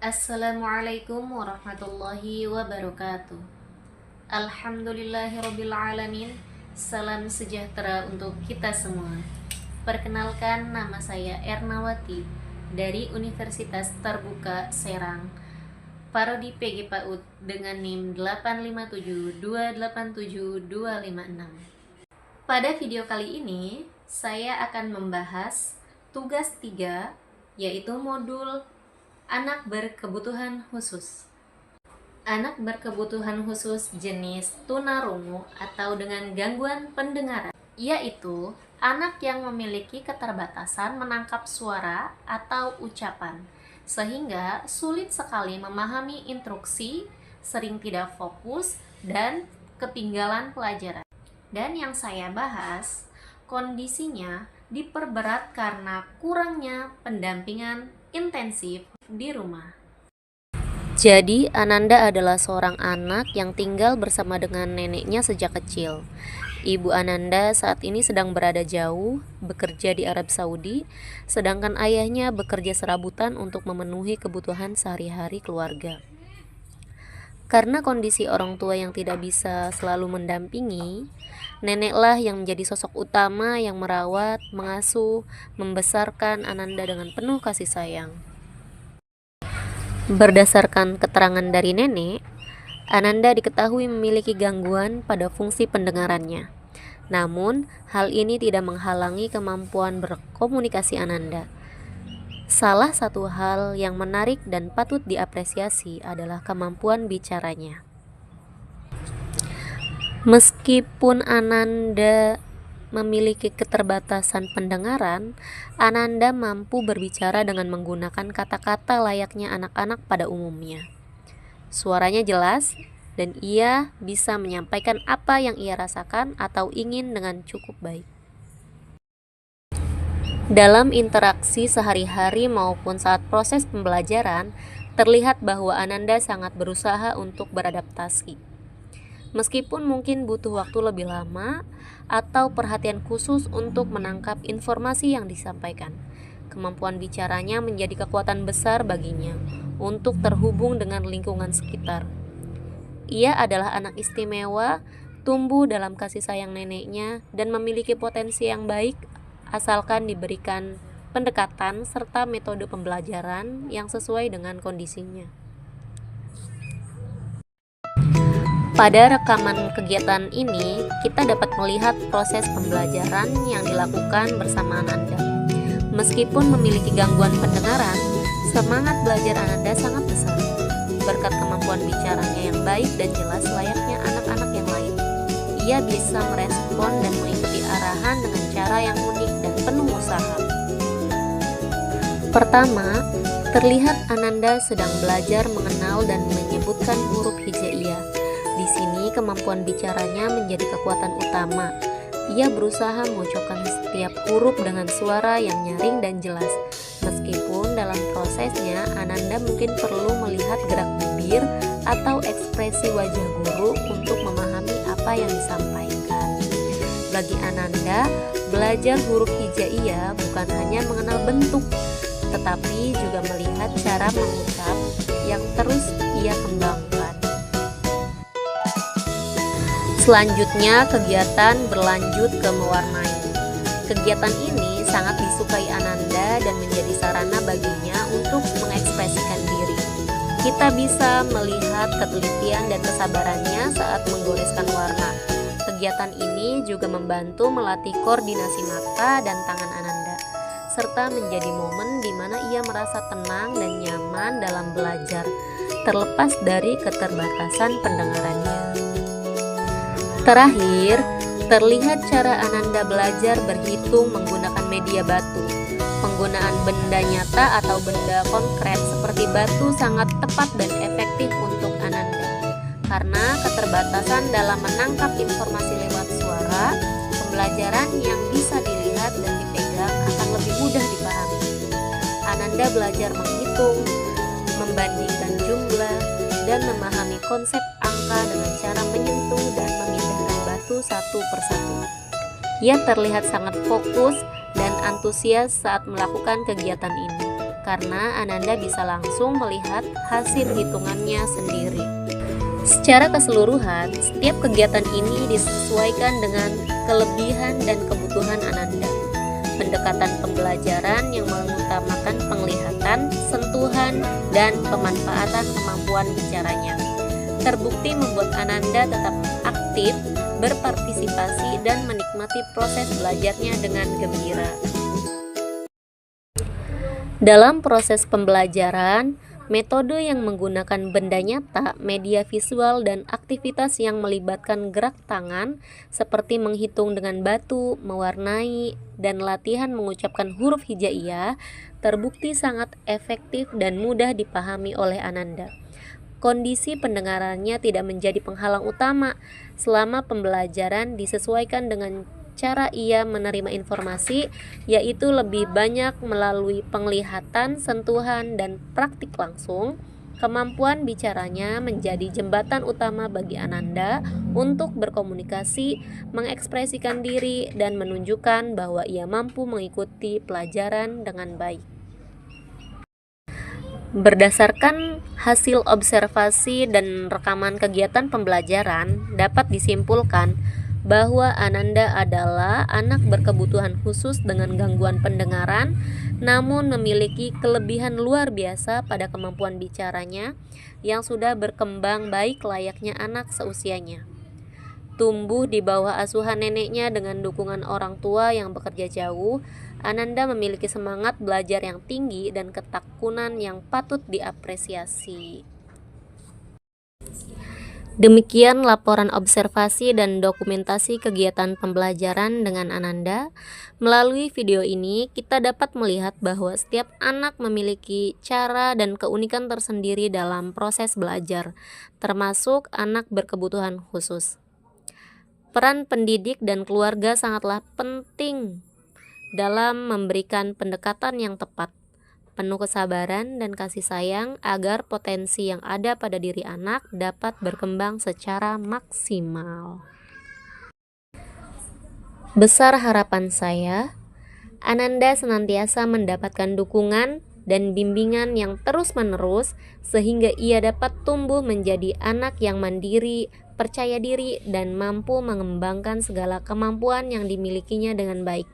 Assalamualaikum warahmatullahi wabarakatuh. Alhamdulillahirrabbilalamin. Salam sejahtera untuk kita semua. Perkenalkan, nama saya Ernawati dari Universitas Terbuka Serang, Parodi PG PAUD dengan NIM 857287256. Pada video kali ini saya akan membahas tugas 3, yaitu modul anak berkebutuhan khusus. Anak berkebutuhan khusus jenis tunarungu atau dengan gangguan pendengaran, yaitu anak yang memiliki keterbatasan menangkap suara atau ucapan, sehingga sulit sekali memahami instruksi, sering tidak fokus, dan ketinggalan pelajaran. Dan yang saya bahas, kondisinya diperberat karena kurangnya pendampingan intensif di rumah. Jadi, Ananda adalah seorang anak yang tinggal bersama dengan neneknya sejak kecil. Ibu Ananda saat ini sedang berada jauh, bekerja di Arab Saudi, sedangkan ayahnya bekerja serabutan untuk memenuhi kebutuhan sehari-hari keluarga. Karena kondisi orang tua yang tidak bisa selalu mendampingi, neneklah yang menjadi sosok utama yang merawat, mengasuh, membesarkan Ananda dengan penuh kasih sayang. Berdasarkan keterangan dari nenek, Ananda diketahui memiliki gangguan pada fungsi pendengarannya. Namun, hal ini tidak menghalangi kemampuan berkomunikasi Ananda. Salah satu hal yang menarik dan patut diapresiasi adalah kemampuan bicaranya. Meskipun Ananda memiliki keterbatasan pendengaran, Ananda mampu berbicara dengan menggunakan kata-kata layaknya anak-anak pada umumnya. Suaranya jelas dan ia bisa menyampaikan apa yang ia rasakan atau ingin dengan cukup baik. Dalam interaksi sehari-hari maupun saat proses pembelajaran, terlihat bahwa Ananda sangat berusaha untuk beradaptasi. Meskipun mungkin butuh waktu lebih lama atau perhatian khusus untuk menangkap informasi yang disampaikan, kemampuan bicaranya menjadi kekuatan besar baginya untuk terhubung dengan lingkungan sekitar. Ia adalah anak istimewa, tumbuh dalam kasih sayang neneknya, dan memiliki potensi yang baik asalkan diberikan pendekatan serta metode pembelajaran yang sesuai dengan kondisinya. Pada rekaman kegiatan ini, kita dapat melihat proses pembelajaran yang dilakukan bersama Ananda. Meskipun memiliki gangguan pendengaran, semangat belajar Ananda sangat besar. Berkat kemampuan bicaranya yang baik dan jelas layaknya anak-anak yang lain, ia bisa merespon dan mengikuti arahan dengan cara yang unik dan penuh usaha. Pertama, terlihat Ananda sedang belajar mengenal dan menyebutkan huruf hijaiyah. Di sini kemampuan bicaranya menjadi kekuatan utama. Ia berusaha mengucapkan setiap huruf dengan suara yang nyaring dan jelas. Meskipun dalam prosesnya Ananda mungkin perlu melihat gerak bibir atau ekspresi wajah guru untuk memahami apa yang disampaikan. Bagi Ananda, belajar huruf hijaiyah bukan hanya mengenal bentuk, tetapi juga melihat cara mengucap yang terus ia kembangkan. Selanjutnya, kegiatan berlanjut ke mewarnai. Kegiatan ini sangat disukai Ananda dan menjadi sarana baginya untuk mengekspresikan diri. Kita bisa melihat ketelitian dan kesabarannya saat menggoreskan warna. Kegiatan ini juga membantu melatih koordinasi mata dan tangan Ananda, serta menjadi momen di mana ia merasa tenang dan nyaman dalam belajar, terlepas dari keterbatasan pendengarannya. Terakhir, terlihat cara Ananda belajar berhitung menggunakan media batu. Penggunaan benda nyata atau benda konkret seperti batu sangat tepat dan efektif untuk Ananda. Karena keterbatasan dalam menangkap informasi lewat suara, pembelajaran yang bisa dilihat dan dipegang akan lebih mudah dipahami. Ananda belajar menghitung, membandingkan jumlah, dan memahami konsep angka dengan cara menyentuh dan memindahkan batu satu persatu. Ia terlihat sangat fokus dan antusias saat melakukan kegiatan ini. karena Ananda bisa langsung melihat hasil hitungannya sendiri. Secara keseluruhan, setiap kegiatan ini disesuaikan dengan kelebihan dan kebutuhan Ananda. Pendekatan pembelajaran yang mengutamakan penglihatan, sentuhan, dan pemanfaatan kemampuan bicaranya terbukti membuat Ananda tetap aktif, berpartisipasi, dan menikmati proses belajarnya dengan gembira. Dalam proses pembelajaran, metode yang menggunakan benda nyata, media visual, dan aktivitas yang melibatkan gerak tangan seperti menghitung dengan batu, mewarnai, dan latihan mengucapkan huruf hijaiyah terbukti sangat efektif dan mudah dipahami oleh Ananda. Kondisi pendengarannya tidak menjadi penghalang utama selama pembelajaran disesuaikan dengan cara ia menerima informasi, yaitu lebih banyak melalui penglihatan, sentuhan, dan praktik langsung. Kemampuan bicaranya menjadi jembatan utama bagi Ananda untuk berkomunikasi, mengekspresikan diri, dan menunjukkan bahwa ia mampu mengikuti pelajaran dengan baik. Berdasarkan hasil observasi dan rekaman kegiatan pembelajaran, dapat disimpulkan bahwa Ananda adalah anak berkebutuhan khusus dengan gangguan pendengaran, namun memiliki kelebihan luar biasa pada kemampuan bicaranya yang sudah berkembang baik layaknya anak seusianya. Tumbuh di bawah asuhan neneknya dengan dukungan orang tua yang bekerja jauh, Ananda memiliki semangat belajar yang tinggi dan ketekunan yang patut diapresiasi. Demikian laporan observasi dan dokumentasi kegiatan pembelajaran dengan Ananda. Melalui video ini, kita dapat melihat bahwa setiap anak memiliki cara dan keunikan tersendiri dalam proses belajar, termasuk anak berkebutuhan khusus. Peran pendidik dan keluarga sangatlah penting dalam memberikan pendekatan yang tepat, penuh kesabaran dan kasih sayang agar potensi yang ada pada diri anak dapat berkembang secara maksimal. Besar harapan saya, Ananda senantiasa mendapatkan dukungan dan bimbingan yang terus-menerus sehingga ia dapat tumbuh menjadi anak yang mandiri, percaya diri, dan mampu mengembangkan segala kemampuan yang dimilikinya dengan baik.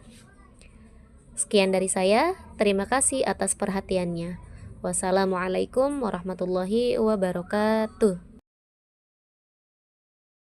Sekian dari saya, terima kasih atas perhatiannya. Wassalamualaikum warahmatullahi wabarakatuh.